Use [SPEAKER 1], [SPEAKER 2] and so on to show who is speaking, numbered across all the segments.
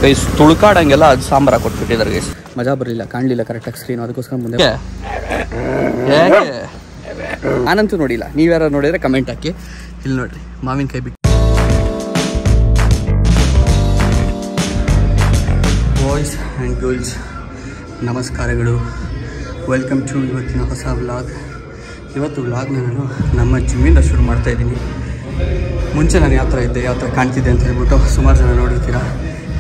[SPEAKER 1] Guys ತುಳ್ಕಾಡಂಗೆಲ್ಲ ಅದು sambar ಕೊಟ್ಬಿಟ್ಟಿದ್ದಾರೆ guys. ಮಜಾ ಬರಲಿಲ್ಲ, ಕಾಣಲಿಲ್ಲ ಕರೆಕ್ಟಾಗಿ ಸ್ಕ್ರೀನ್, ಅದಕ್ಕೋಸ್ಕರ ಮುಂದೆ ನಾನಂತೂ ನೋಡಿಲ್ಲ. ನೀವ್ಯಾರು ನೋಡಿದರೆ ಕಮೆಂಟ್ ಹಾಕಿ. ಇಲ್ಲಿ ನೋಡ್ರಿ ಮಾವಿನಕಾಯಿ ಬಿಟ್ಟು. ಬಾಯ್ಸ್ ಆ್ಯಂಡ್ ಗರ್ಲ್ಸ್ ನಮಸ್ಕಾರಗಳು, ವೆಲ್ಕಮ್ ಟು ಇವತ್ತಿನ ಹೊಸ ವ್ಲಾಗ್. ಇವತ್ತು ವ್ಲಾಗ್ನ ನಾನು ನಮ್ಮ ಜಿಮ್ಮಿಂದ ಶುರು ಮಾಡ್ತಾಯಿದ್ದೀನಿ. ಮುಂಚೆ ನಾನು ಯಾವ ಥರ ಇದ್ದೆ, ಯಾವ ಥರ ಕಾಣ್ತಿದ್ದೆ ಅಂತ ಹೇಳ್ಬಿಟ್ಟು ಸುಮಾರು ಜನ ನೋಡಿರ್ತೀರ.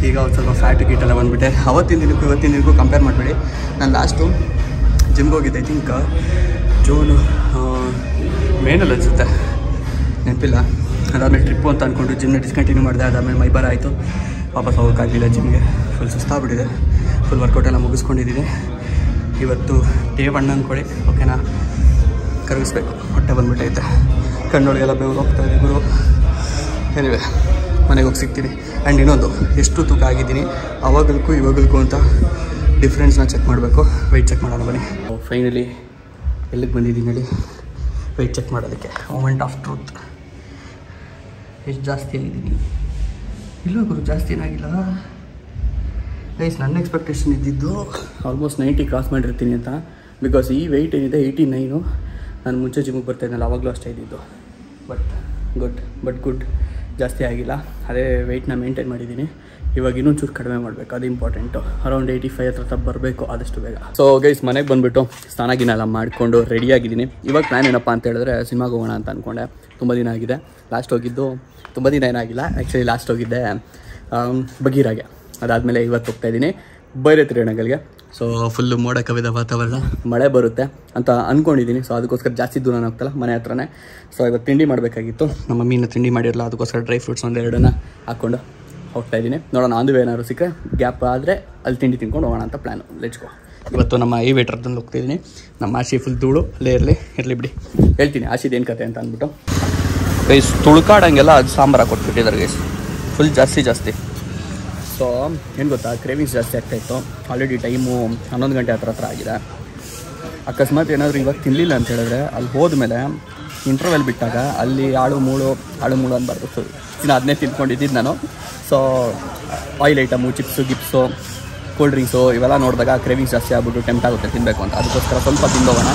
[SPEAKER 1] ಈಗ ಒಂದು ಸ್ವಲ್ಪ ಫ್ಯಾಟ್ ಗೀಟೆಲ್ಲ ಬಂದುಬಿಟ್ಟೆ. ಅವತ್ತಿನ ದಿನಕ್ಕೂ ಇವತ್ತಿನ ದಿನಕ್ಕೂ ಕಂಪೇರ್ ಮಾಡಬೇಡಿ. ನಾನು ಲಾಸ್ಟು ಜಿಮ್ಗೆ ಹೋಗಿದ್ದೆ, ಐ ಥಿಂಕ್ ಜೂನು ಮೇನಲ್ಲಿ ಅನಿಸುತ್ತೆ, ನೆನಪಿಲ್ಲ. ಅದಾದಮೇಲೆ ಟ್ರಿಪ್ಪು ಅಂತ ಅಂದ್ಕೊಂಡು ಜಿಮ್ನ ಡಿಸ್ಕಂಟಿನ್ಯೂ ಮಾಡಿದೆ. ಅದಾದಮೇಲೆ ಮೈಬಾರ ಆಯಿತು, ವಾಪಸ್ ಹೋಗೋಕ್ಕಾಗಲಿಲ್ಲ ಜಿಮ್ಗೆ. ಫುಲ್ ಸುಸ್ತಾಗ್ಬಿಟ್ಟಿದೆ. ಫುಲ್ ವರ್ಕೌಟ್ ಎಲ್ಲ ಮುಗಿಸ್ಕೊಂಡಿದ್ದೀನಿ. ಇವತ್ತು ಡೇ 1 ಅಂದ್ಕೊಳ್ಳಿ, ಓಕೆನಾ. ಕರಗಿಸ್ಬೇಕು, ಹೊಟ್ಟೆ ಬಂದುಬಿಟ್ಟೈತೆ, ಕಣ್ಣೊಳಗೆಲ್ಲ ಬೆವರು ಹೋಗ್ತಾಯಿದೆ ಗುರು. ಏನಿವೆ ಮನೆಗೆ ಹೋಗಿ ಸಿಗ್ತೀನಿ. ಆ್ಯಂಡ್ ಇನ್ನೊಂದು, ಎಷ್ಟು ತೂಕ ಆಗಿದ್ದೀನಿ ಅವಾಗಲ್ಗೂ ಇವಾಗಲ್ಗೂ ಅಂತ ಡಿಫ್ರೆನ್ಸ್ನ ಚೆಕ್ ಮಾಡಬೇಕು. ವೆಯ್ಟ್ ಚೆಕ್ ಮಾಡೋಣ ಬನ್ನಿ. ಫೈನಲಿ ಎಲ್ಲಿಗೆ ಬಂದಿದ್ದೀನಿ ಹೇಳಿ ವೆಯ್ಟ್ ಚೆಕ್ ಮಾಡೋದಕ್ಕೆ. Moment of truth. ಎಷ್ಟು ಜಾಸ್ತಿ ಆಗಿದ್ದೀನಿ? ಇಲ್ಲ ಗುರು, ಜಾಸ್ತಿ ಏನಾಗಿಲ್ಲ ಗೈಸ್. ನನ್ನ ಎಕ್ಸ್ಪೆಕ್ಟೇಷನ್ ಇದ್ದಿದ್ದು ಆಲ್ಮೋಸ್ಟ್ 90 ಕ್ರಾಸ್ ಮಾಡಿರ್ತೀನಿ ಅಂತ. ಬಿಕಾಸ್ ಈ ವೆಯ್ಟ್ ಏನಿದೆ 89. ನಾನು ಮುಂಚೆ ಜಿಮ್ಗೆ ಬರ್ತಾಯಿದ್ನಲ್ಲ, ಆವಾಗಲೂ ಅಷ್ಟೇ ಇದ್ದಿದ್ದು. ಬಟ್ ಗುಡ್ ಜಾಸ್ತಿ ಆಗಿಲ್ಲ. ಅದೇ ವೆಯ್ಟ್ನ ಮೇಂಟೈನ್ ಮಾಡಿದ್ದೀನಿ. ಇವಾಗ ಇನ್ನೊಂದು ಚೂರು ಕಡಿಮೆ ಮಾಡಬೇಕು, ಅದು ಇಂಪಾರ್ಟೆಂಟು. ಅರೌಂಡ್ 85 ಹತ್ರ ಬರಬೇಕು ಆದಷ್ಟು ಬೇಗ. ಸೊ ಗೈಸ್ ಮನೆಗೆ ಬಂದುಬಿಟ್ಟು ಸ್ನಾನ ಎಲ್ಲ ಮಾಡಿಕೊಂಡು ರೆಡಿಯಾಗಿದ್ದೀನಿ. ಇವಾಗ ಪ್ಲ್ಯಾನ್ ಏನಪ್ಪ ಅಂತ ಹೇಳಿದ್ರೆ ಸಿನಿಮಾಗೆ ಹೋಗೋಣ ಅಂತ ಅಂದ್ಕೊಂಡೆ. ತುಂಬ ದಿನ ಆಗಿದೆ ಲಾಸ್ಟ್ ಹೋಗಿದ್ದು. ತುಂಬ ದಿನ ಏನಾಗಿಲ್ಲ ಆ್ಯಕ್ಚುಲಿ, ಲಾಸ್ಟ್ ಹೋಗಿದ್ದೆ ಬಗೀರಾಗೆ. ಅದಾದಮೇಲೆ ಇವತ್ತು ಹೋಗ್ತಾಯಿದ್ದೀನಿ ಬೇರೆ ತಿರುಗಣಗಳಿಗೆ. ಸೊ ಫುಲ್ಲು ಮೋಡ ಕವಿದ ವಾತಾವರಣ, ಮಳೆ ಬರುತ್ತೆ ಅಂತ ಅಂದ್ಕೊಂಡಿದ್ದೀನಿ. ಸೊ ಅದಕ್ಕೋಸ್ಕರ ಜಾಸ್ತಿ ದೂರ ಹೋಗ್ತಲ್ಲ, ಮನೆ ಹತ್ರನೇ. ಸೊ ಇವತ್ತು ತಿಂಡಿ ಮಾಡಬೇಕಾಗಿತ್ತು. ನಮ್ಮ ಮಮ್ಮಿನ ತಿಂಡಿ ಮಾಡಿರಲ್ಲ, ಅದಕ್ಕೋಸ್ಕರ ಡ್ರೈ ಫ್ರೂಟ್ಸ್ ಒಂದೆರಡನ್ನ ಹಾಕ್ಕೊಂಡು ಹೋಗ್ತಾಯಿದ್ದೀನಿ. ನೋಡೋಣ, ಆಂದುವೆ ಏನಾದ್ರು ಸಿಕ್ಕರೆ ಗ್ಯಾಪ್ ಆದರೆ ಅಲ್ಲಿ ತಿಂಡಿ ತಿನ್ಕೊಂಡು ಹೋಗೋಣ ಅಂತ ಪ್ಲ್ಯಾನು. ಲೆಟ್ಸ್ಗೋ. ಇವತ್ತು ನಮ್ಮ ಏವೇಟ್ರದಲ್ಲಿ ಹೋಗ್ತಾಯಿದ್ದೀನಿ. ನಮ್ಮ ಆಶಿ ಫುಲ್ ಧೂಳು ಅಲ್ಲೇ ಇರಲಿ ಬಿಡಿ, ಹೇಳ್ತೀನಿ ಆಶಿದು ಏನು ಕತೆ ಅಂತ ಅಂದ್ಬಿಟ್ಟು. ಗೈಸ್ ತುಳ್ಕಾಡಂಗೆಲ್ಲ ಅದು ಸಾಂಬಾರು ಕೊಟ್ಬಿಟ್ಟಿದ್ದಾರೆ ಗೈಸ್, ಫುಲ್ ಜಾಸ್ತಿ. ಸೊ ಏನು ಗೊತ್ತಾ, ಕ್ರೇವಿಂಗ್ಸ್ ಜಾಸ್ತಿ ಆಗ್ತಾಯಿತ್ತು. ಆಲ್ರೆಡಿ ಟೈಮು 11 ಗಂಟೆ ಹತ್ರ ಆಗಿದೆ. ಅಕಸ್ಮಾತ್ ಏನಾದರೂ ಇವಾಗ ತಿನ್ನಲಿಲ್ಲ ಅಂತ ಹೇಳಿದ್ರೆ ಅಲ್ಲಿ ಹೋದ್ಮೇಲೆ ಇಂಟರ್ವೆಲ್ ಬಿಟ್ಟಾಗ ಅಲ್ಲಿ ಆಳು ಮೂಳು ಅನ್ಬಾರ್ದು. ಸೊ ಇನ್ನು ಅದನ್ನೇ ತಿನ್ಕೊಂಡಿದ್ದು ನಾನು. ಸೊ ಆಯಿಲ್ ಐಟಮು, ಚಿಪ್ಸು ಗಿಪ್ಸು, ಕೂಲ್ ಡ್ರಿಂಕ್ಸು ಇವೆಲ್ಲ ನೋಡಿದಾಗ ಕ್ರೇವಿಂಗ್ಸ್ ಜಾಸ್ತಿ ಆಗ್ಬಿಟ್ಟು ಟೆಂಪ್ಟ್ ಆಗುತ್ತೆ ತಿನ್ನಬೇಕು ಅಂತ. ಅದಕ್ಕೋಸ್ಕರ ಸ್ವಲ್ಪ ತಿಂದೋಗೋಣ.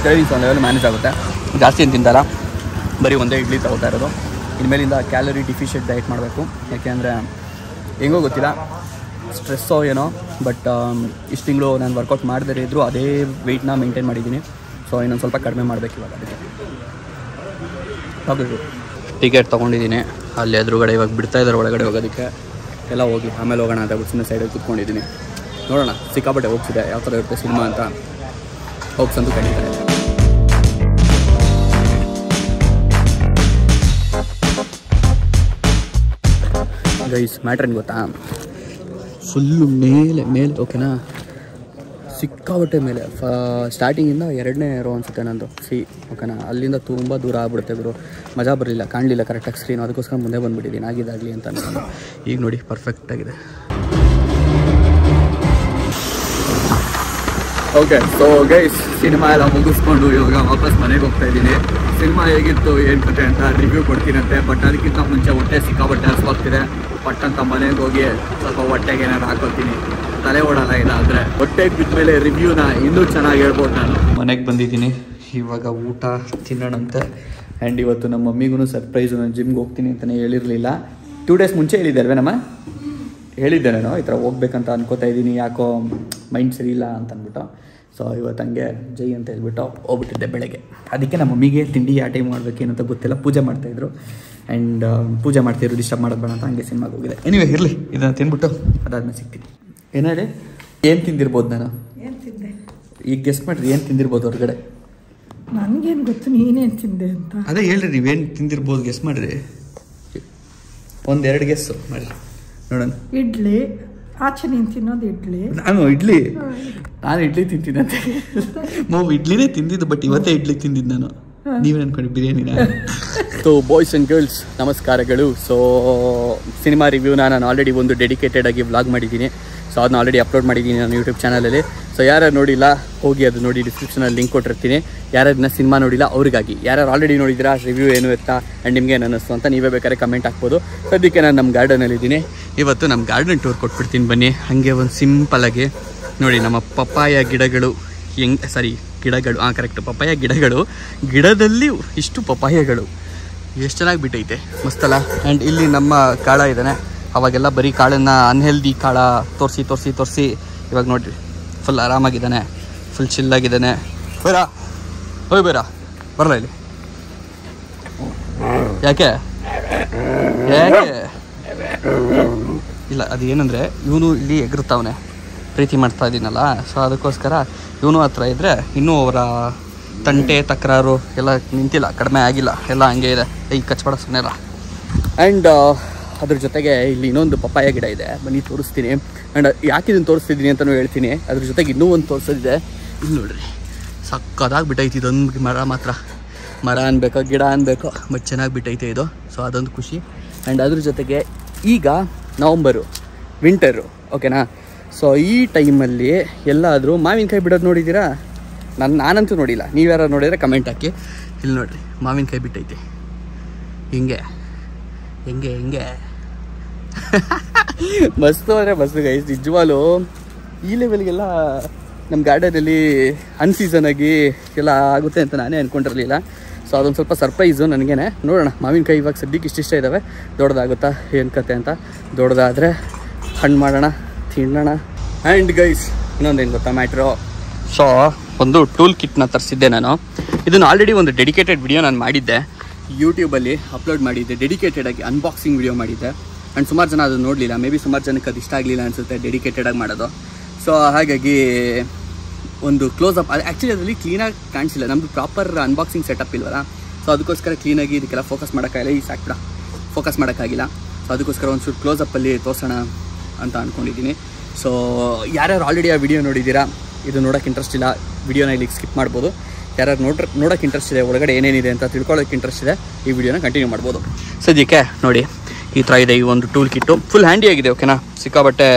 [SPEAKER 1] ಕ್ರೇವಿಂಗ್ಸ್ ಒಂದು ಲೆವೆಲ್ ಮ್ಯಾನೇಜ್ ಆಗುತ್ತೆ. ಜಾಸ್ತಿ ಏನು ತಿಂತಾರ, ಬರೀ ಒಂದೇ ಇಡ್ಲಿ ತಗೋತಾ ಇರೋದು. ಇನ್ಮೇಲಿಂದ ಕ್ಯಾಲರಿ ಡಿಫಿಷಿಯೆಂಟ್ ಡಯಟ್ ಮಾಡಬೇಕು. ಯಾಕೆಂದರೆ ಹೆಂಗೋ ಗೊತ್ತಿಲ್ಲ, ಸ್ಟ್ರೆಸ್ಸೋ ಏನೋ, ಬಟ್ ಇಷ್ಟು ತಿಂಗಳು ನಾನು ವರ್ಕೌಟ್ ಮಾಡದೇ ಇದ್ದರೂ ಅದೇ ವೆಯ್ಟ್ನ ಮೇಂಟೈನ್ ಮಾಡಿದ್ದೀನಿ. ಸೊ ಇನ್ನೊಂದು ಸ್ವಲ್ಪ ಕಡಿಮೆ ಮಾಡಬೇಕು ಇವಾಗ. ಅದಕ್ಕೆ ಹೋಗಬೇಕು. ಟಿಕೆಟ್ ತೊಗೊಂಡಿದ್ದೀನಿ, ಅಲ್ಲಿ ಎದುರುಗಡೆ ಇವಾಗ ಬಿಡ್ತಾಯಿದ್ದಾರೆ ಒಳಗಡೆ ಹೋಗೋದಕ್ಕೆ. ಎಲ್ಲ ಹೋಗಿ ಆಮೇಲೆ ಹೋಗೋಣ ಅಂತ ಬಿಟ್ಟು ಸೈಡಲ್ಲಿ ಕೂತ್ಕೊಂಡಿದ್ದೀನಿ. ನೋಡೋಣ, ಸಿಕ್ಕಾಪಟ್ಟೆ ಹೋಗ್ತಿದೆ ಯಾವ ಥರ ಇರುತ್ತೆ ಸಿನಿಮಾ ಅಂತ. ಹೋಗ್ಸಂತೂ ಕಂಡಿದ್ದಾರೆ. ಗೈಸ್ ಮ್ಯಾಟ್ರ್ ಏನು ಗೊತ್ತಾ, ಫುಲ್ಲು ಮೇಲೆ ಓಕೆನಾ, ಸಿಕ್ಕಾಬಟ್ಟೆ ಮೇಲೆ. ಸ್ಟಾರ್ಟಿಂಗಿಂದ 2ನೇ ರೋ ಅನಿಸುತ್ತೆ ನಂದು ಓಕೆನಾ. ಅಲ್ಲಿಂದ ತುಂಬ ದೂರ ಆಗ್ಬಿಡುತ್ತೆ ಗುರು. ಮಜಾ ಬರಲಿಲ್ಲ, ಕಾಣಲಿಲ್ಲ ಕರೆಕ್ಟಾಗಿ ಸ್ಕ್ರೀನ್, ಅದಕ್ಕೋಸ್ಕರ ಮುಂದೆ ಬಂದುಬಿಟ್ಟಿದ್ದೀನಿ ಆಗಿದ್ದಾಗಲಿ ಅಂತ ಅಂದ್ಕೊಂಡು. ಈಗ ನೋಡಿ ಪರ್ಫೆಕ್ಟಾಗಿದೆ. ಓಕೆ, ಸೊ ಗೈಸ್ ಸಿನಿಮಾ ಎಲ್ಲ ಮುಗಿಸ್ಕೊಂಡು ಇವಾಗ ವಾಪಸ್ ಮನೆಗೆ ಹೋಗ್ತಾಯಿದ್ದೀನಿ. ಸಿನಿಮಾ ಹೇಗಿತ್ತು ಏನು ಕತೆ ಅಂತ ರಿವ್ಯೂ ಕೊಡ್ತೀನಂತೆ. ಬಟ್ ಅದಕ್ಕಿಂತ ಮುಂಚೆ ಹೊಟ್ಟೆ ಸಿಕ್ಕಾಬಟ್ಟೆ ಹಸ್ವಾಗ್ತಿದೆ. ಪಟ್ಟಂತ ಮನೆಗೆ ಹೋಗಿ ಸ್ವಲ್ಪ ಹೊಟ್ಟೆಗೆ ಏನಾದ್ರು ಹಾಕೋತೀನಿ, ತಲೆ ಓಡಲ್ಲ. ಇಲ್ಲ ಅಂದರೆ ಹೊಟ್ಟೆಗೆ ಬಿದ್ದ ಮೇಲೆ ರಿವ್ಯೂನ ಇನ್ನೂ ಚೆನ್ನಾಗಿ ಹೇಳ್ಬೋದು. ನಾನು ಮನೆಗೆ ಬಂದಿದ್ದೀನಿ, ಇವಾಗ ಊಟ ತಿನ್ನೋಣಂತೆ. ಆ್ಯಂಡ್ ಇವತ್ತು ನಮ್ಮ ಮಮ್ಮಿಗೂ ಸರ್ಪ್ರೈಸು. ನಾನು ಜಿಮ್ಗೆ ಹೋಗ್ತೀನಿ ಅಂತಲೇ ಹೇಳಿರಲಿಲ್ಲ. 2 ಡೇಸ್ ಮುಂಚೆ ಹೇಳಿದ್ದೆ ನಮ್ಮ ಹೇಳಿದ್ದೆ ನಾನು ಈ ಥರ ಹೋಗ್ಬೇಕಂತ ಅನ್ಕೋತಾ ಇದ್ದೀನಿ, ಯಾಕೋ ಮೈಂಡ್ ಸರಿ ಇಲ್ಲ ಅಂತ ಅಂದ್ಬಿಟ್ಟು. ಸೊ ಇವತ್ತು ಹಂಗೆ ಜೈ ಅಂತ ಹೇಳ್ಬಿಟ್ಟು ಹೋಗ್ಬಿಟ್ಟಿದ್ದೆ ಬೆಳಗ್ಗೆ. ಅದಕ್ಕೆ ನಮ್ಮ ಮಮ್ಮಿಗೆ ತಿಂಡಿ ಯಾವ ಟೈಮ್ ಮಾಡಬೇಕೇನಂತ ಗೊತ್ತಿಲ್ಲ. ಪೂಜೆ ಮಾಡ್ತಾಯಿದ್ರು ಆ್ಯಂಡ್ ಪೂಜೆ ಮಾಡ್ತಾಯಿದ್ರು, ಡಿಸ್ಟರ್ಬ್ ಮಾಡೋದು ಬೇಡ ಅಂತ ಹಂಗೆ ಸಿನಿಮಾಗೆ ಹೋಗಿದೆ. ಎನಿವೆ ಇರಲಿ, ಇದನ್ನು ತಿನ್ಬಿಟ್ಟು ಅದಾದ್ಮೇಲೆ ಸಿಗ್ತೀನಿ. ಏನು ಹೇಳಿ, ಏನು ತಿಂದಿರ್ಬೋದು ನಾನು? ಏನು ತಿಂದೆ ಈಗ ಗೆಸ್ಟ್ ಮಾಡಿರಿ, ಏನು ತಿಂದಿರ್ಬೋದು ಹೊರಗಡೆ?
[SPEAKER 2] ನನಗೇನು ಗೊತ್ತು ನೀನೇನು ತಿಂದೆ ಅಂತ.
[SPEAKER 1] ಅದೇ ಹೇಳ್ರಿ, ನೀವೇನು ತಿಂದಿರ್ಬೋದು ಗೆಸ್ಟ್ ಮಾಡಿರಿ. 1-2 ಗೆಸ್ ಮಾಡಿರಿ ನೋಡೋಣ.
[SPEAKER 2] ಇಡ್ಲಿ. ಆಚೆ ನೀನು ತಿನ್ನೋದು ಇಡ್ಲಿ.
[SPEAKER 1] ನಾನು ಇಡ್ಲಿ ತಿಂತಿದ್ದಂತೆ. ಇಡ್ಲಿನೇ ತಿಂದಿದ್ದು, ಬಟ್ ಇವತ್ತೇ ಇಡ್ಲಿ ತಿಂದಿದ್ದು ನಾನು. ನೀವೇನು ಅನ್ಕೊಂಡು ಬಿರಿಯಾನಿನ? ಸೊ ಬಾಯ್ಸ್ ಆ್ಯಂಡ್ ಗರ್ಲ್ಸ್ ನಮಸ್ಕಾರಗಳು. ಸೊ ಸಿನಿಮಾ ರಿವ್ಯೂನ ನಾನು ಆಲ್ರೆಡಿ ಒಂದು ಡೆಡಿಕೇಟೆಡ್ ಆಗಿ ವ್ಲಾಗ್ ಮಾಡಿದ್ದೀನಿ. ಸೊ ಅದನ್ನ ಆಲ್ರೆಡಿ ಅಪ್ಲೋಡ್ ಮಾಡಿದ್ದೀನಿ ನಾನು ಯೂಟ್ಯೂಬ್ ಚಾನಲಲ್ಲಿ. ಸೊ ಯಾರ್ಯಾರು ನೋಡಿಲ್ಲ ಹೋಗಿ ಅದು ನೋಡಿ, ಡಿಸ್ಕ್ರಿಪ್ಷನಲ್ಲಿ ಲಿಂಕ್ ಕೊಟ್ಟಿರ್ತೀನಿ. ಯಾರ್ಯಾರನ್ನ ಸಿನಿಮಾ ನೋಡಿಲ್ಲ ಅವ್ರಿಗಾಗಿ. ಯಾರ್ಯಾರು ಆಲ್ರೆಡಿ ನೋಡಿದ್ದೀರಾ, ರಿವ್ಯೂ ಏನು ಎತ್ತಾ ಆ್ಯಂಡ್ ನಿಮಗೆ ಏನು ಅನ್ನಿಸ್ತು ಅಂತ ನೀವೇ ಬೇಕಾದ್ರೆ ಕಮೆಂಟ್ ಹಾಕ್ಬೋದು. ಸದ್ಯಕ್ಕೆ ನಾನು ನಮ್ಮ ಗಾರ್ಡನಲ್ಲಿದ್ದೀನಿ. ಇವತ್ತು ನಮ್ಮ ಗಾರ್ಡನ್ ಟೂರ್ ಕೊಟ್ಬಿಡ್ತೀನಿ ಬನ್ನಿ. ಹಾಗೆ ಒಂದು ಸಿಂಪಲಾಗಿ ನೋಡಿ ನಮ್ಮ ಪಪ್ಪಾಯ ಗಿಡಗಳು ಗಿಡಗಳು ಕರೆಕ್ಟು, ಪಪ್ಪಾಯ ಗಿಡಗಳು. ಗಿಡದಲ್ಲಿ ಇಷ್ಟು ಪಪ್ಪಾಯಗಳು ಎಷ್ಟು ಚೆನ್ನಾಗಿ ಬಿಟ್ಟೈತೆ, ಮಸ್ತಲ್ಲ. ಆ್ಯಂಡ್ ಇಲ್ಲಿ ನಮ್ಮ ಕಾಳ ಇದ್ದಾನೆ. ಅವಾಗೆಲ್ಲ ಬರೀ ಕಾಳನ್ನು ಅನ್ಹೆಲ್ದಿ ಕಾಳ ತೋರಿಸಿ ಇವಾಗ ನೋಡಿರಿ ಫುಲ್ ಆರಾಮಾಗಿದ್ದಾನೆ, ಫುಲ್ ಚಿಲ್ಲಾಗಿದ್ದಾನೆ. ಬೇರ ಬರಲ್ಲ ಇಲ್ಲಿ. ಯಾಕೆ ಇಲ್ಲ, ಅದು ಏನಂದರೆ ಇವನು ಇಲ್ಲಿ ಎಗರುತ್ತಾವನೆ, ಪ್ರೀತಿ ಮಾಡ್ತಾ ಇದ್ದೀನಲ್ಲ. ಸೊ ಅದಕ್ಕೋಸ್ಕರ ಇವನು ಹತ್ರ ಇದ್ದರೆ ಇನ್ನೂ ಅವರ ತಂಟೆ ತಕರಾರು ಎಲ್ಲ ನಿಂತಿಲ್ಲ, ಕಡಿಮೆ ಆಗಿಲ್ಲ, ಎಲ್ಲ ಹಂಗೆ ಇದೆ. ಈ ಕಚ್ಬೇಡ ಸುಮ್ಮನೆಲ್ಲ. ಆ್ಯಂಡ್ ಅದ್ರ ಜೊತೆಗೆ ಇಲ್ಲಿ ಇನ್ನೊಂದು ಪಪ್ಪಾಯ ಗಿಡ ಇದೆ, ಬನ್ನಿ ತೋರಿಸ್ತೀನಿ. ಆ್ಯಂಡ್ ಯಾಕೆ ಇದನ್ನು ತೋರಿಸ್ತಿದ್ದೀನಿ ಅಂತಲೂ ಹೇಳ್ತೀನಿ. ಅದ್ರ ಜೊತೆಗೆ ಇನ್ನೂ ಒಂದು ತೋರಿಸೋದಿದೆ. ಇಲ್ಲಿ ನೋಡ್ರಿ, ಸಕ್ಕದಾಗಿ ಬಿಟ್ಟೈತಿ ಇದೊಂದು ಮರ ಅನ್ಬೇಕೋ ಗಿಡ ಅನ್ಬೇಕೋ, ಬಟ್ ಚೆನ್ನಾಗಿ ಬಿಟ್ಟೈತೆ ಇದು. ಸೊ ಅದೊಂದು ಖುಷಿ. ಆ್ಯಂಡ್ ಅದ್ರ ಜೊತೆಗೆ ಈಗ ನವಂಬರು, ವಿಂಟರು, ಓಕೆನಾ. ಸೊ ಈ ಟೈಮಲ್ಲಿ ಎಲ್ಲಾದರೂ ಮಾವಿನಕಾಯಿ ಬಿಡೋದು ನೋಡಿದ್ದೀರಾ? ನಾನಂತೂ ನೋಡಿಲ್ಲ. ನೀವು ಯಾರು ನೋಡಿದರೆ ಕಮೆಂಟ್ ಹಾಕಿ. ಇಲ್ಲಿ ನೋಡಿರಿ, ಮಾವಿನಕಾಯಿ ಬಿಟ್ಟೈತೆ ಹಿಂಗೆ ಮಸ್ತು ಅಂದರೆ ಮಸ್ತು ಗೈಸ್. ನಿಜವಾಗ್ಲೂ ಈ ಲೆವೆಲ್ಗೆಲ್ಲ ನಮ್ಮ ಗಾರ್ಡನಲ್ಲಿ ಅನ್ಸೀಸನ್ ಆಗಿ ಎಲ್ಲ ಆಗುತ್ತೆ ಅಂತ ನಾನೇ ಅಂದ್ಕೊಂಡಿರಲಿಲ್ಲ. ಸೊ ಅದೊಂದು ಸ್ವಲ್ಪ ಸರ್ಪ್ರೈಸು ನನಗೇನೆ. ನೋಡೋಣ, ಮಾವಿನಕಾಯಿ ಇವಾಗ ಸದ್ಯಕ್ಕೆ ಇಷ್ಟ ಇದ್ದಾವೆ. ದೊಡ್ಡದಾಗುತ್ತಾ ಏನು ಕತೆ ಅಂತ. ದೊಡ್ಡದಾದರೆ ಹಣ್ಣು ಮಾಡೋಣ, ತಿನ್ನೋಣ. ಆ್ಯಂಡ್ ಗೈಸ್ ಇನ್ನೊಂದೇನು ಗೊತ್ತಾ ಮ್ಯಾಟ್ರು. ಸೊ ಒಂದು ಟೂಲ್ ಕಿಟ್ನ ತರಿಸಿದ್ದೆ ನಾನು. ಇದನ್ನು ಆಲ್ರೆಡಿ ಒಂದು ಡೆಡಿಕೇಟೆಡ್ ವಿಡಿಯೋ ನಾನು ಮಾಡಿದ್ದೆ, ಯೂಟ್ಯೂಬಲ್ಲಿ ಅಪ್ಲೋಡ್ ಮಾಡಿದ್ದೆ. ಡೆಡಿಕೇಟೆಡಾಗಿ ಅನ್ಬಾಕ್ಸಿಂಗ್ ವಿಡಿಯೋ ಮಾಡಿದ್ದೆ. ಆ್ಯಂಡ್ ಸುಮಾರು ಜನ ಅದು ನೋಡಲಿಲ್ಲ. ಮೇ ಬಿ ಸುಮಾರು ಜನಕ್ಕೆ ಅದು ಇಷ್ಟ ಆಗಲಿಲ್ಲ ಅನಿಸುತ್ತೆ ಡೆಡಿಕೇಟೆಡಾಗಿ ಮಾಡೋದು. ಸೊ ಹಾಗಾಗಿ ಒಂದು ಕ್ಲೋಸಪ್, ಅದು ಆ್ಯಕ್ಚುಲಿ ಅದರಲ್ಲಿ ಕ್ಲೀನಾಗಿ ಕಾಣಿಸಿಲ್ಲ. ನಮ್ಮದು ಪ್ರಾಪರ್ ಅನ್ಬಾಕ್ಸಿಂಗ್ ಸೆಟಪ್ ಇಲ್ವಲ್ಲ. ಸೊ ಅದಕ್ಕೋಸ್ಕರ ಕ್ಲೀನಾಗಿ ಇದಕ್ಕೆಲ್ಲ ಫೋಕಸ್ ಮಾಡೋಕ್ಕಾಗಿಲ್ಲ. ಈ ಸಾಕ್ಬಿಡ ಫೋಕಸ್ ಮಾಡೋಕ್ಕಾಗಿಲ್ಲ. ಸೊ ಅದಕ್ಕೋಸ್ಕರ ಒಂಚೂರು ಕ್ಲೋಸಪ್ಪಲ್ಲಿ ತೋರಿಸೋಣ ಅಂತ ಅಂದ್ಕೊಂಡಿದ್ದೀನಿ. ಸೊ ಯಾರ್ಯಾರು ಆಲ್ರೆಡಿ ಆ ವಿಡಿಯೋ ನೋಡಿದ್ದೀರಾ, ಇದು ನೋಡೋಕ್ಕೆ ಇಂಟ್ರೆಸ್ಟ್ ಇಲ್ಲ, ವಿಡಿಯೋನ ಇಲ್ಲಿಗೆ ಸ್ಕಿಪ್ ಮಾಡ್ಬೋದು. ಯಾರ್ಯಾರು ನೋಡೋಕ್ಕೆ ಇಂಟ್ರೆಸ್ಟ್ ಇದೆ, ಒಳಗಡೆ ಏನೇನಿದೆ ಅಂತ ತಿಳ್ಕೊಳ್ಳೋಕ್ಕೆ ಇಂಟ್ರೆಸ್ಟ್ ಇದೆ, ಈ ವಿಡಿಯೋನ ಕಂಟಿನ್ಯೂ ಮಾಡ್ಬೋದು. ಸದ್ಯಕ್ಕೆ ನೋಡಿ ಈ ಥರ ಇದೆ ಈ ಒಂದು ಟೂಲ್ ಕಿಟ್ಟು. ಫುಲ್ ಹ್ಯಾಂಡಿಯಾಗಿದೆ, ಓಕೆನಾ. ಸಿಕ್ಕಾಬಟ್ಟೆ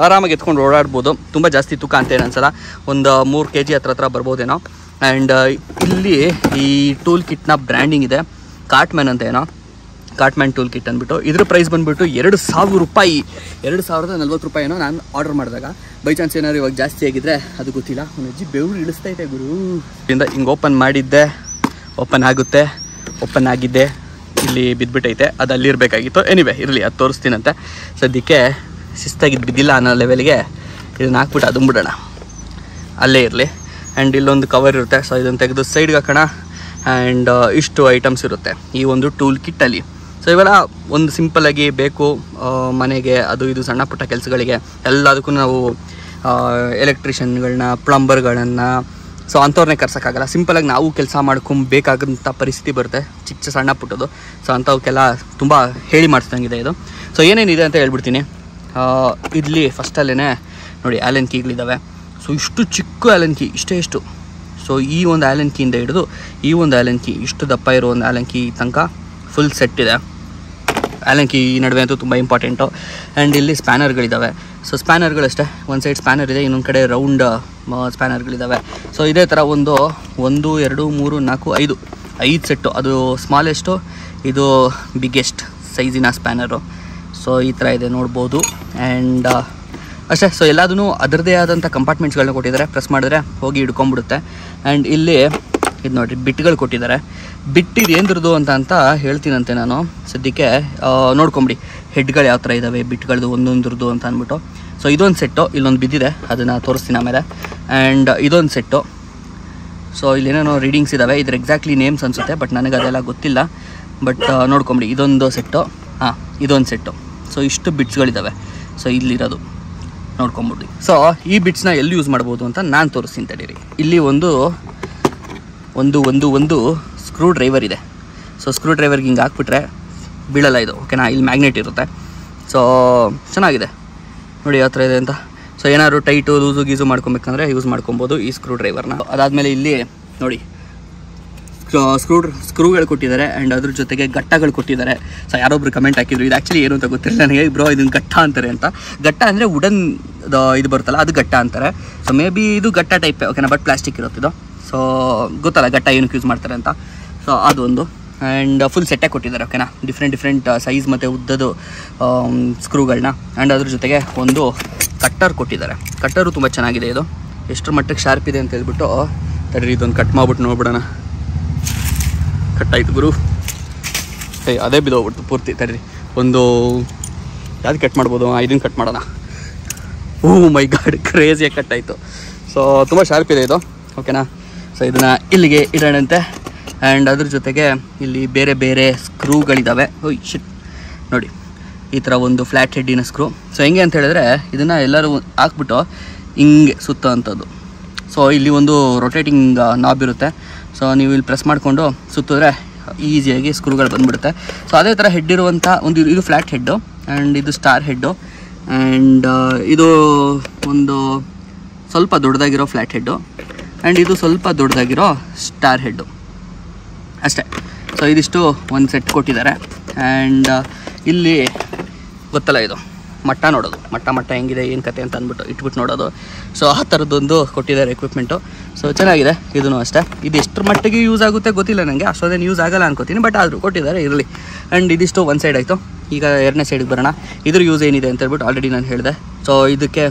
[SPEAKER 1] ಆರಾಮಾಗಿ ಎತ್ಕೊಂಡು ಓಡಾಡ್ಬೋದು. ತುಂಬ ಜಾಸ್ತಿ ತೂಕ ಅಂತ ಏನು ಅನ್ಸಲ್ಲ, ಒಂದು 3 kg ಹತ್ರ ಬರ್ಬೋದೇನೋ. ಆ್ಯಂಡ್ ಇಲ್ಲಿ ಈ ಟೂಲ್ ಕಿಟ್ನ ಬ್ರ್ಯಾಂಡಿಂಗ್ ಇದೆ, ಕಾರ್ಟ್ಮ್ಯಾನ್ ಅಂತ ಏನೋ, ಕಾರ್ಟ್ಮ್ಯಾನ್ ಟೂಲ್ ಕಿಟ್ ಅಂದ್ಬಿಟ್ಟು. ಇದ್ರ ಪ್ರೈಸ್ ಬಂದುಬಿಟ್ಟು 2,000 ರೂಪಾಯಿ, 2,040 ರೂಪಾಯಿನೋ ನಾನು ಆರ್ಡರ್ ಮಾಡಿದಾಗ. ಬೈ ಚಾನ್ಸ್ ಏನಾದ್ರು ಇವಾಗ ಜಾಸ್ತಿ ಆಗಿದ್ರೆ ಅದು ಗೊತ್ತಿಲ್ಲ. ಒಂದು ಅಜ್ಜಿ ಬೆವರು ಇಳಿಸ್ತೈತೆ ಗುರು. ಇಂದ ಹಿಂಗೆ ಓಪನ್ ಮಾಡಿದ್ದೆ, ಓಪನ್ ಆಗುತ್ತೆ, ಓಪನ್ ಆಗಿದ್ದೆ, ಇಲ್ಲಿ ಬಿದ್ದುಬಿಟ್ಟೈತೆ. ಅದು ಅಲ್ಲಿರಬೇಕಾಗಿತ್ತು. ಎನಿವೆ ಇರಲಿ, ಅದು ತೋರಿಸ್ತೀನಂತೆ. ಸದ್ಯಕ್ಕೆ ಶಿಸ್ತಾಗಿದ್ದು ಬಿದ್ದಿಲ್ಲ ಅನ್ನೋ ಲೆವೆಲ್ಗೆ ಇದನ್ನು ಹಾಕ್ಬಿಟ್ಟು ಅದನ್ನು ಬಿಡೋಣ, ಅಲ್ಲೇ ಇರಲಿ. ಆ್ಯಂಡ್ ಇಲ್ಲೊಂದು ಕವರ್ ಇರುತ್ತೆ. ಸೊ ಇದನ್ನು ತೆಗೆದು ಸೈಡ್ಗೆ ಹಾಕೋಣ. ಆ್ಯಂಡ್ ಇಷ್ಟು ಐಟಮ್ಸ್ ಇರುತ್ತೆ ಈ ಒಂದು ಟೂಲ್ ಕಿಟ್ಟಲ್ಲಿ. ಸೊ ಇವೆಲ್ಲ ಒಂದು ಸಿಂಪಲ್ಲಾಗಿ ಬೇಕು ಮನೆಗೆ, ಅದು ಇದು ಸಣ್ಣ ಪುಟ್ಟ ಕೆಲಸಗಳಿಗೆ ಎಲ್ಲದಕ್ಕೂ ನಾವು ಎಲೆಕ್ಟ್ರಿಷಿಯನ್ಗಳನ್ನ, ಪ್ಲಂಬರ್ಗಳನ್ನು, ಸೊ ಅಂಥವ್ರನ್ನೇ ಕರ್ಸೋಕ್ಕಾಗಲ್ಲ. ಸಿಂಪಲಾಗಿ ನಾವು ಕೆಲಸ ಮಾಡ್ಕೊಬೇಕಾಗಂಥ ಪರಿಸ್ಥಿತಿ ಬರುತ್ತೆ, ಚಿಕ್ಕ ಸಣ್ಣ ಪುಟ್ಟದು. ಸೊ ಅಂಥವಕ್ಕೆಲ್ಲ ತುಂಬ ಹೇಳಿ ಮಾಡಿಸ್ದಂಗಿದೆ ಇದು. ಸೊ ಏನೇನಿದೆ ಅಂತ ಹೇಳ್ಬಿಡ್ತೀನಿ. ಇಲ್ಲಿ ಫಸ್ಟಲ್ಲೇ ನೋಡಿ ಆ್ಯಲನ್ ಕೀಗಳಿದ್ದಾವೆ. ಸೊ ಇಷ್ಟು ಚಿಕ್ಕ ಆ್ಯಲನ್ ಕೀ, ಇಷ್ಟು. ಸೊ ಈ ಒಂದು ಆ್ಯಲನ್ ಕೀಯಿಂದ ಹಿಡಿದು ಈ ಒಂದು ಆ್ಯಲನ್ ಕೀ, ಇಷ್ಟು ದಪ್ಪ ಇರೋ ಒಂದು ಆ್ಯಲನ್ ಕೀ ತನಕ ಫುಲ್ ಸೆಟ್ ಇದೆ. ಆ್ಯಲನ್ ಕೀ ನಡುವೆ ಅಂತೂ ತುಂಬ ಇಂಪಾರ್ಟೆಂಟು. ಆ್ಯಂಡ್ ಇಲ್ಲಿ ಸ್ಪ್ಯಾನರ್ಗಳಿದ್ದಾವೆ. ಸೊ ಸ್ಪ್ಯಾನರ್ಗಳಷ್ಟೇ, ಒಂದು ಸೈಡ್ ಸ್ಪ್ಯಾನರ್ ಇದೆ, ಇನ್ನೊಂದು ಕಡೆ ರೌಂಡ್ ಸ್ಪ್ಯಾನರ್ಗಳಿದ್ದಾವೆ. ಸೊ ಇದೇ ಥರ 1 2 3 4 5 ಸೆಟ್ಟು. ಅದು ಸ್ಮಾಲೆಸ್ಟು, ಇದು ಬಿಗ್ಗೆಸ್ಟ್ ಸೈಜಿನ ಸ್ಪ್ಯಾನರು. ಸೊ ಈ ಥರ ಇದೆ ನೋಡ್ಬೋದು. ಆ್ಯಂಡ್ ಅಷ್ಟೇ. ಸೊ ಎಲ್ಲದೂ ಅದರದೇ ಆದಂಥ ಕಂಪಾರ್ಟ್ಮೆಂಟ್ಸ್ಗಳನ್ನ ಕೊಟ್ಟಿದ್ದಾರೆ. ಪ್ರೆಸ್ ಮಾಡಿದ್ರೆ ಹೋಗಿ ಹಿಡ್ಕೊಂಬಿಡುತ್ತೆ. ಆ್ಯಂಡ್ ಇಲ್ಲಿ ಇದು ನೋಡಿರಿ, ಬಿಟ್ಗಳು ಕೊಟ್ಟಿದ್ದಾರೆ. ಬಿಟ್ಟಿದು ಏನರದು ಅಂತ ಹೇಳ್ತೀನಂತೆ ನಾನು. ಸದ್ಯಕ್ಕೆ ನೋಡ್ಕೊಂಬಿಡಿ ಹೆಡ್ಗಳು ಯಾವ ಥರ ಇದ್ದಾವೆ, ಬಿಟ್ಗಳದ್ದು ಒಂದೊಂದ್ರದ್ದು ಅಂತ ಅಂದ್ಬಿಟ್ಟು. ಸೊ ಇದೊಂದು ಸೆಟ್ಟು, ಇಲ್ಲೊಂದು ಬಿದ್ದಿದೆ, ಅದನ್ನು ತೋರಿಸ್ತೀನಿ ಆಮೇಲೆ. ಆ್ಯಂಡ್ ಇದೊಂದು ಸೆಟ್ಟು. ಸೊ ಇಲ್ಲೇನೋ ರೀಡಿಂಗ್ಸ್ ಇದ್ದಾವೆ, ಇದ್ರ ಎಕ್ಸಾಕ್ಟ್ಲಿ ನೇಮ್ಸ್ ಅನಿಸುತ್ತೆ, ಬಟ್ ನನಗೆ ಅದೆಲ್ಲ ಗೊತ್ತಿಲ್ಲ. ಬಟ್ ನೋಡ್ಕೊಂಬಿಡಿ, ಇದೊಂದು ಸೆಟ್ಟು, ಇದೊಂದು ಸೆಟ್ಟು. ಸೊ ಇಷ್ಟು ಬಿಟ್ಸ್ಗಳಿದ್ದಾವೆ. ಸೊ ಇಲ್ಲಿರೋದು ನೋಡ್ಕೊಂಬಿಡಿ. ಸೊ ಈ ಬಿಟ್ಸ್ನ ಎಲ್ಲಿ ಯೂಸ್ ಮಾಡ್ಬೋದು ಅಂತ ನಾನು ತೋರಿಸ್ತೀನಿ ತಡೀರಿ. ಇಲ್ಲಿ ಒಂದು ಸ್ಕ್ರೂ ಡ್ರೈವರ್ ಇದೆ. ಸೊ ಸ್ಕ್ರೂ ಡ್ರೈವರ್ಗೆ ಹಿಂಗೆ ಹಾಕ್ಬಿಟ್ರೆ ಬೀಳಲ್ಲ ಇದು, ಓಕೆನಾ. ಇಲ್ಲಿ ಮ್ಯಾಗ್ನೆಟ್ ಇರುತ್ತೆ. ಸೊ ಚೆನ್ನಾಗಿದೆ ನೋಡಿ ಯಾವ ಥರ ಇದೆ ಅಂತ. ಸೊ ಏನಾದ್ರು ಟೈಟು ಲೂಸು ಗೀಸು ಮಾಡ್ಕೊಬೇಕಂದ್ರೆ ಯೂಸ್ ಮಾಡ್ಕೊಬೋದು ಈ ಸ್ಕ್ರೂ ಡ್ರೈವರ್ನ. ಅದಾದಮೇಲೆ ಇಲ್ಲಿ ನೋಡಿ ಸ್ಕ್ರೂಗಳು ಕೊಟ್ಟಿದ್ದಾರೆ ಆ್ಯಂಡ್ ಅದ್ರ ಜೊತೆಗೆ ಗಟ್ಟಗಳು ಕೊಟ್ಟಿದ್ದಾರೆ. ಸೊ ಯಾರೊಬ್ರು ಕಮೆಂಟ್ ಹಾಕಿದ್ರು, ಇದು ಆ್ಯಕ್ಚುಲಿ ಏನು ಅಂತ ಗೊತ್ತಿಲ್ಲ ನನಗೆ. ಬ್ರೋ ಇದನ್ನು ಗಟ್ಟ ಅಂತಾರೆ ಅಂತ. ಗಟ್ಟ ಅಂದರೆ ವುಡನ್ ಇದು ಬರುತ್ತಲ್ಲ, ಅದು ಗಟ್ಟ ಅಂತಾರೆ. ಸೊ ಮೇ ಬಿ ಇದು ಗಟ್ಟ ಟೈಪೇ, ಓಕೆನಾ, ಬಟ್ ಪ್ಲಾಸ್ಟಿಕ್ ಇರುತ್ತಿದ್ದು. ಸೊ ಗೊತ್ತಲ್ಲ ಗಟ್ಟ ಏನಕ್ಕೆ ಯೂಸ್ ಮಾಡ್ತಾರೆ ಅಂತ. ಸೊ ಅದೊಂದು ಆ್ಯಂಡ್ ಫುಲ್ ಸೆಟ್ಟೇ ಕೊಟ್ಟಿದ್ದಾರೆ, ಓಕೆನಾ, ಡಿಫ್ರೆಂಟ್ ಸೈಜ್ ಮತ್ತು ಉದ್ದದು ಸ್ಕ್ರೂಗಳನ್ನ. ಆ್ಯಂಡ್ ಅದ್ರ ಜೊತೆಗೆ ಒಂದು ಕಟ್ಟರ್ ಕೊಟ್ಟಿದ್ದಾರೆ. ಕಟ್ಟರು ತುಂಬ ಚೆನ್ನಾಗಿದೆ. ಇದು ಎಷ್ಟರ ಮಟ್ಟಕ್ಕೆ ಶಾರ್ಪ್ ಇದೆ ಅಂತ ಹೇಳ್ಬಿಟ್ಟು ತಡ್ರಿ ಇದೊಂದು ಕಟ್ ಮಾಡ್ಬಿಟ್ಟು ನೋಡ್ಬಿಡೋಣ. ಕಟ್ಟಾಯಿತು ಗುರು, ಅದೇ ಬಿದ್ದೋಗ್ಬಿಡ್ತು ಪೂರ್ತಿ. ತಡ್ರಿ ಒಂದು ಯಾವ್ದು ಕಟ್ ಮಾಡ್ಬೋದು, ಇದನ್ನು ಕಟ್ ಮಾಡೋಣ. ಓ ಮೈ ಗಾಡ್, ಕ್ರೇಜಿಯಾಗಿ ಕಟ್ಟಾಯಿತು. ಸೊ ತುಂಬ ಶಾರ್ಪ್ ಇದೆ ಇದು, ಓಕೆನಾ. ಸೊ ಇದನ್ನು ಇಲ್ಲಿಗೆ ಇಡೋಣಂತೆ. ಆ್ಯಂಡ್ ಅದ್ರ ಜೊತೆಗೆ ಇಲ್ಲಿ ಬೇರೆ ಬೇರೆ ಸ್ಕ್ರೂಗಳಿದ್ದಾವೆ. ಓಯ್ ಶಿಟ್, ನೋಡಿ ಈ ಥರ ಒಂದು ಫ್ಲ್ಯಾಟ್ ಹೆಡ್ಡಿನ ಸ್ಕ್ರೂ. ಸೊ ಹೆಂಗೆ ಅಂತ ಹೇಳಿದ್ರೆ ಇದನ್ನು ಎಲ್ಲರೂ ಹಾಕ್ಬಿಟ್ಟು ಹಿಂಗೆ ಸುತ್ತೋ ಅಂಥದ್ದು. ಸೊ ಇಲ್ಲಿ ಒಂದು ರೊಟೇಟಿಂಗ್ ನಾಬ್ ಇರುತ್ತೆ. ಸೊ ನೀವು ಇಲ್ಲಿ ಪ್ರೆಸ್ ಮಾಡಿಕೊಂಡು ಸುತ್ತಿದ್ರೆ ಈಸಿಯಾಗಿ ಸ್ಕ್ರೂಗಳು ಬಂದುಬಿಡುತ್ತೆ. ಸೊ ಅದೇ ಥರ ಹೆಡ್ ಇರುವಂಥ ಇದು ಫ್ಲ್ಯಾಟ್ ಹೆಡ್ಡು ಆ್ಯಂಡ್ ಇದು ಸ್ಟಾರ್ ಹೆಡ್ಡು. ಆ್ಯಂಡ್ ಇದು ಒಂದು ಸ್ವಲ್ಪ ದೊಡ್ಡದಾಗಿರೋ ಫ್ಲ್ಯಾಟ್ ಹೆಡ್ಡು ಆ್ಯಂಡ್ ಇದು ಸ್ವಲ್ಪ ದೊಡ್ಡದಾಗಿರೋ ಸ್ಟಾರ್ ಹೆಡ್ಡು ಅಷ್ಟೇ. ಸೊ ಇದಿಷ್ಟು ಒಂದು ಸೆಟ್ ಕೊಟ್ಟಿದ್ದಾರೆ. ಆ್ಯಂಡ್ ಇಲ್ಲಿ ಗೊತ್ತಲ್ಲ ಇದು ಮಟ್ಟ ನೋಡೋದು, ಮಟ್ಟ ಹೆಂಗಿದೆ ಏನು ಕತೆ ಅಂತ ಅಂದ್ಬಿಟ್ಟು ಇಟ್ಬಿಟ್ಟು ನೋಡೋದು. ಸೊ ಆ ಥರದ್ದೊಂದು ಕೊಟ್ಟಿದ್ದಾರೆ ಎಕ್ವಿಪ್ಮೆಂಟು. ಸೊ ಚೆನ್ನಾಗಿದೆ ಇದೂ ಅಷ್ಟೇ. ಇದು ಎಷ್ಟರ ಮಟ್ಟಿಗೆ ಯೂಸ್ ಆಗುತ್ತೆ ಗೊತ್ತಿಲ್ಲ ನನಗೆ, ಅಷ್ಟೊಂದೇನು ಯೂಸ್ ಆಗಲ್ಲ ಅನ್ಕೋತೀನಿ, ಬಟ್ ಆದರೂ ಕೊಟ್ಟಿದ್ದಾರೆ, ಇರಲಿ. ಆ್ಯಂಡ್ ಇದಿಷ್ಟು ಒಂದು ಸೈಡ್ ಆಯಿತು. ಈಗ ಎರಡನೇ ಸೈಡಿಗೆ ಬರೋಣ. ಇದ್ರ ಯೂಸ್ ಏನಿದೆ ಅಂತ ಹೇಳ್ಬಿಟ್ಟು ಆಲ್ರೆಡಿ ನಾನು ಹೇಳಿದೆ. ಸೊ ಇದಕ್ಕೆ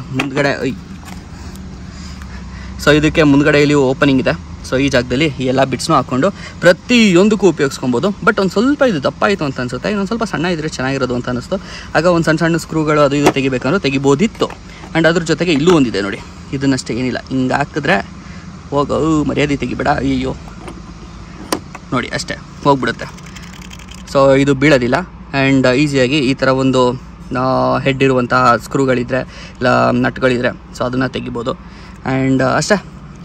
[SPEAKER 1] ಮುಂದ್ಗಡೆ ಇಲ್ಲಿ ಓಪನಿಂಗ್ ಇದೆ. ಸೊ ಈ ಜಾಗದಲ್ಲಿ ಈ ಎಲ್ಲ ಬಿಟ್ಸ್ನೂ ಹಾಕ್ಕೊಂಡು ಪ್ರತಿಯೊಂದಕ್ಕೂ ಉಪಯೋಗಿಸ್ಕೊಬೋದು. ಬಟ್ ಒಂದು ಸ್ವಲ್ಪ ಇದು ದಪ್ಪ ಆಯಿತು ಅಂತ ಅನಿಸುತ್ತೆ, ಇನ್ನೊಂದು ಸ್ವಲ್ಪ ಸಣ್ಣ ಇದ್ದರೆ ಚೆನ್ನಾಗಿರೋದು ಅಂತ ಅನ್ನಿಸ್ತು. ಆಗ ಒಂದು ಸಣ್ಣ ಸ್ಕ್ರೂಗಳು ಅದು ಇದು ತೆಗಿಬೇಕಂದ್ರೆ ತೆಗಿಬೋದಿತ್ತು. ಆ್ಯಂಡ್ ಅದ್ರ ಜೊತೆಗೆ ಇಲ್ಲೂ ಒಂದಿದೆ ನೋಡಿ, ಇದನ್ನಷ್ಟೇ ಏನಿಲ್ಲ, ಹಿಂಗೆ ಹಾಕಿದ್ರೆ ಹೋಗೋ ಮರ್ಯಾದೆ ತೆಗಿಬೇಡ, ಅಯ್ಯೋ ನೋಡಿ ಅಷ್ಟೇ ಹೋಗ್ಬಿಡುತ್ತೆ. ಸೊ ಇದು ಬೀಳೋದಿಲ್ಲ. ಆ್ಯಂಡ್ ಈಸಿಯಾಗಿ ಈ ಥರ ಒಂದು ಹೆಡ್ ಇರುವಂತಹ ಸ್ಕ್ರೂಗಳಿದ್ರೆ ಇಲ್ಲ ನಟ್ಗಳಿದ್ರೆ ಸೊ ಅದನ್ನು ತೆಗಿಬೋದು. ಆ್ಯಂಡ್ ಅಷ್ಟೇ,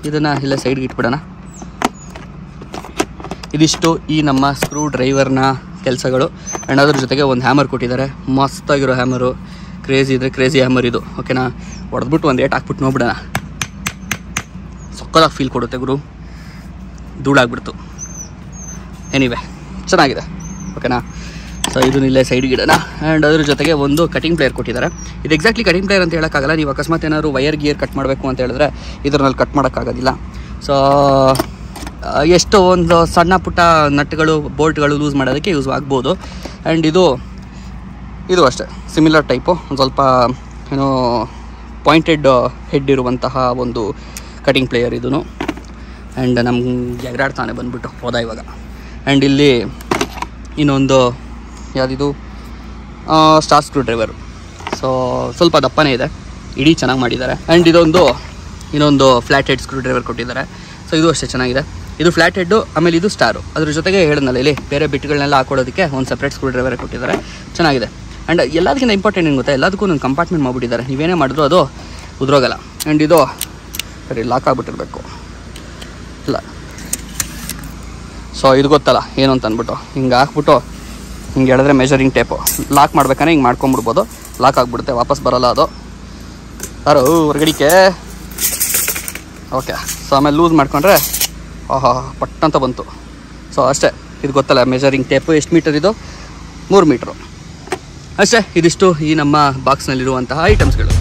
[SPEAKER 1] ಇದನ್ನು ಇಲ್ಲ ಸೈಡ್ಗೆ ಇಟ್ಬಿಡೋಣ. ಇದಿಷ್ಟು ಈ ನಮ್ಮ ಸ್ಕ್ರೂ ಡ್ರೈವರ್ನ ಕೆಲಸಗಳು. ಆ್ಯಂಡ್ ಅದ್ರ ಜೊತೆಗೆ ಒಂದು ಹ್ಯಾಮರ್ ಕೊಟ್ಟಿದ್ದಾರೆ, ಮಸ್ತಾಗಿರೋ ಹ್ಯಾಮರು, ಕ್ರೇಜಿ ಇದ್ದರೆ ಕ್ರೇಜಿ ಹ್ಯಾಮರ್ ಇದು, ಓಕೆನಾ. ಹೊಡೆದ್ಬಿಟ್ಟು ಒಂದು ಏಟ್ ಹಾಕ್ಬಿಟ್ಟು ನೋಡ್ಬಿಡೋಣ. ಸೊಕ್ಕದಾಗಿ ಫೀಲ್ ಕೊಡುತ್ತೆ ಗುರು, ಧೂಳಾಗ್ಬಿಡ್ತು. ಎನಿವೆ ಚೆನ್ನಾಗಿದೆ, ಓಕೆನಾ. ಸೊ ಇದನ್ನ ಇಲ್ಲೇ ಸೈಡ್ಗೆ ಇಡೋಣ. ಆ್ಯಂಡ್ ಅದ್ರ ಜೊತೆಗೆ ಒಂದು ಕಟಿಂಗ್ ಪ್ಲೇಯರ್ ಕೊಟ್ಟಿದ್ದಾರೆ. ಇದು ಎಕ್ಸಾಕ್ಟ್ಲಿ ಕಟಿಂಗ್ ಪ್ಲೇಯರ್ ಅಂತ ಹೇಳೋಕ್ಕಾಗಲ್ಲ. ನೀವು ಅಕಸ್ಮಾತ್ ಏನಾದ್ರು ವೈರ್ ಗಿಯರ್ ಕಟ್ ಮಾಡಬೇಕು ಅಂತ ಹೇಳಿದ್ರೆ ಇದರಲ್ಲಿ ಕಟ್ ಮಾಡೋಕ್ಕಾಗೋದಿಲ್ಲ. ಸೊ ಎಷ್ಟು ಒಂದು ಸಣ್ಣ ಪುಟ್ಟ ನಟ್ಗಳು ಬೋಲ್ಟ್ಗಳು ಲೂಸ್ ಮಾಡೋದಕ್ಕೆ ಯೂಸ್ ಆಗ್ಬೋದು. ಆ್ಯಂಡ್ ಇದು ಅಷ್ಟೇ ಸಿಮಿಲರ್ ಟೈಪು, ಒಂದು ಸ್ವಲ್ಪ ಏನೋ ಪಾಯಿಂಟೆಡ್ ಹೆಡ್ ಇರುವಂತಹ ಒಂದು ಕಟಿಂಗ್ ಪ್ಲೇಯರ್ ಇದೂ. ಆ್ಯಂಡ್ ನಮ್ಗೆ ಎಗರಾಡ್ತಾನೆ ಬಂದುಬಿಟ್ಟು ಹೋದ ಇವಾಗ. ಆ್ಯಂಡ್ ಇಲ್ಲಿ ಇನ್ನೊಂದು ಯಾವುದಿದು ಸ್ಟಾರ್ ಸ್ಕ್ರೂ ಡ್ರೈವರು. ಸೊ ಸ್ವಲ್ಪ ದಪ್ಪನೇ ಇದೆ, ಇಡೀ ಚೆನ್ನಾಗಿ ಮಾಡಿದ್ದಾರೆ. ಆ್ಯಂಡ್ ಇನ್ನೊಂದು ಫ್ಲ್ಯಾಟ್ ಹೆಡ್ ಸ್ಕ್ರೂ ಡ್ರೈವರ್ ಕೊಟ್ಟಿದ್ದಾರೆ. ಸೊ ಇದು ಅಷ್ಟೇ ಚೆನ್ನಾಗಿದೆ. ಇದು ಫ್ಲ್ಯಾಟ್ ಹೆಡ್ಡು, ಆಮೇಲೆ ಇದು ಸ್ಟಾರು. ಅದ್ರ ಜೊತೆಗೆ ಹೇಳಿದ್ನಲ್ಲ ಇಲ್ಲಿ ಬೇರೆ ಬಿಟ್ಗಳನ್ನೆಲ್ಲ ಹಾಕೊಳ್ಳೋದಕ್ಕೆ ಒಂದು ಸಪ್ರೇಟ್ ಸ್ಕ್ರೂ ಡ್ರೈವರ್ ಕೊಟ್ಟಿದ್ದಾರೆ, ಚೆನ್ನಾಗಿದೆ. ಆ್ಯಂಡ್ ಎಲ್ಲದಕ್ಕಿಂತ ಇಂಪಾರ್ಟೆಂಟ್ ಏನು ಗೊತ್ತಾ, ಎಲ್ಲದಕ್ಕೂ ಒಂದು ಕಂಪಾರ್ಟ್ಮೆಂಟ್ ಮಾಡಿಬಿಟ್ಟಿದ್ದಾರೆ, ನೀವೇನೇ ಮಾಡಿದ್ರು ಅದು ಉದ್ರೋಗಲ್ಲ. ಆ್ಯಂಡ್ ಇದು ಸರಿ ಲಾಕ್ ಆಗಿಬಿಟ್ಟಿರಬೇಕು ಇಲ್ಲ. ಸೊ ಇದು ಗೊತ್ತಲ್ಲ ಏನು ಅಂತ ಅಂದ್ಬಿಟ್ಟು ಹಿಂಗೆ ಹಾಕ್ಬಿಟ್ಟು ಹಿಂಗೆ ಹೇಳಿದ್ರೆ ಮೆಷರಿಂಗ್ ಟೇಪು ಲಾಕ್ ಮಾಡ್ಬೇಕಾದ್ರೆ ಹಿಂಗೆ ಮಾಡ್ಕೊಂಬಿಡ್ಬೋದು, ಲಾಕ್ ಆಗಿಬಿಡುತ್ತೆ, ವಾಪಸ್ ಬರೋಲ್ಲ ಅದು. ಯಾರು ಹೊರಗಡಿಕೆ ಓಕೆ. ಸೊ ಆಮೇಲೆ ಲೂಸ್ ಮಾಡ್ಕೊಂಡ್ರೆ ಪಟ್ಟಂತ ಬಂತು. ಸೊ ಅಷ್ಟೇ, ಇದು ಗೊತ್ತಲ್ಲ ಮೆಷರಿಂಗ್ ಟೇಪು. ಎಷ್ಟು ಮೀಟರ್ ಇದು? 3 ಮೀಟ್ರು ಅಷ್ಟೇ. ಇದಿಷ್ಟು ಈ ನಮ್ಮ ಬಾಕ್ಸ್ನಲ್ಲಿರುವಂತಹ ಐಟಮ್ಸ್ಗಳು.